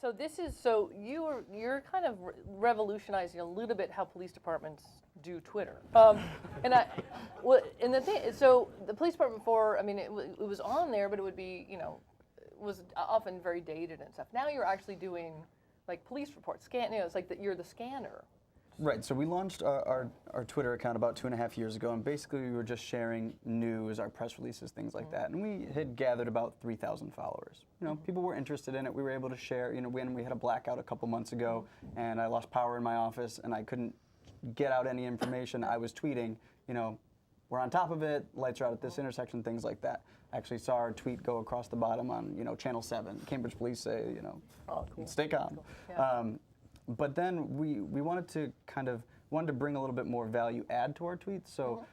So this is you're kind of revolutionizing a little bit how police departments do Twitter. And I, well, and the thing, so the police department before, I mean, it was on there, but it would be, it was often very dated and stuff. Now you're actually doing like police reports, it's like that you're the scanner. Right, so we launched our Twitter account about 2.5 years ago, and basically we were just sharing news, our press releases, things like that, and we had gathered about 3,000 followers. People were interested in it. We were able to share, when we had a blackout a couple months ago, and I lost power in my office, and I couldn't get out any information. I was tweeting, we're on top of it, lights are out at this intersection, things like that. I actually saw our tweet go across the bottom on, Channel 7. Cambridge Police say, oh, cool. Stay calm. Cool. Yeah. But then we wanted to bring a little bit more value add to our tweets. So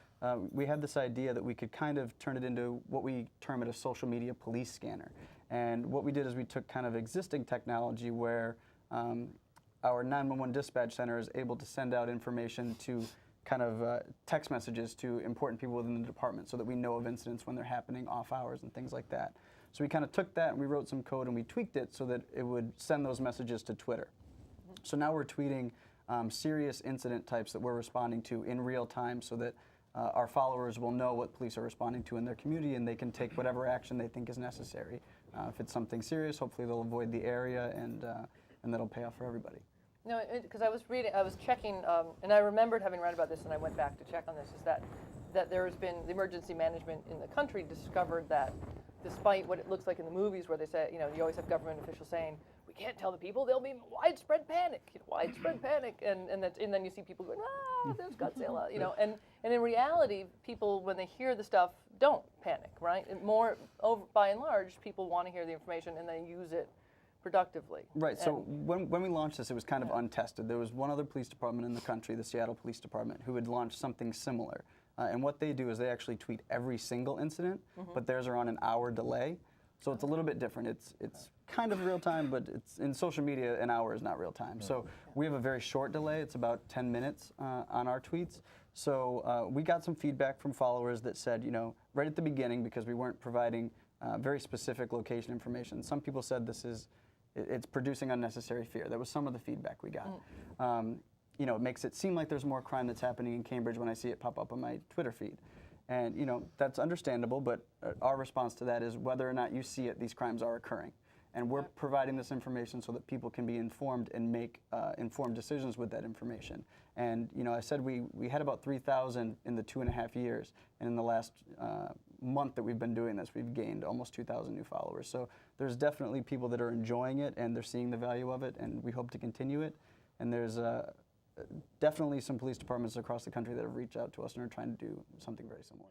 we had this idea that we could kind of turn it into what we term a social media police scanner. And what we did is we took kind of existing technology where our 911 dispatch center is able to send out information to kind of text messages to important people within the department so that we know of incidents when they're happening off hours and things like that. So we kind of took that and we wrote some code and we tweaked it so that it would send those messages to Twitter. So now we're tweeting serious incident types that we're responding to in real time so that our followers will know what police are responding to in their community and they can take whatever action they think is necessary. If it's something serious, hopefully they'll avoid the area and that'll pay off for everybody. No, because I was checking, and I remembered having read about this and I went back to check on this, is that there has been, the emergency management in the country discovered that despite what it looks like in the movies where they say, you always have government officials saying, we can't tell the people, there'll be widespread panic, and then you see people going, there's Godzilla, and in reality, people, when they hear the stuff, don't panic, right? And by and large, people want to hear the information and they use it productively. Right, so when we launched this, it was kind of untested. There was one other police department in the country, the Seattle Police Department, who had launched something similar. And what they do is they actually tweet every single incident, but theirs are on an hour delay. So it's a little bit different. It's kind of real time, but it's in social media, an hour is not real time. So we have a very short delay. It's about 10 minutes on our tweets. So we got some feedback from followers that said, right at the beginning, because we weren't providing very specific location information, some people said it's producing unnecessary fear. That was some of the feedback we got. It makes it seem like there's more crime that's happening in Cambridge when I see it pop up on my Twitter feed. And that's understandable, but our response to that is whether or not you see it, these crimes are occurring. And we're providing this information so that people can be informed and make informed decisions with that information. And I said we had about 3,000 in the 2.5 years, and in the last month that we've been doing this, we've gained almost 2,000 new followers. So there's definitely people that are enjoying it and they're seeing the value of it, and we hope to continue it. And there's definitely some police departments across the country that have reached out to us and are trying to do something very similar.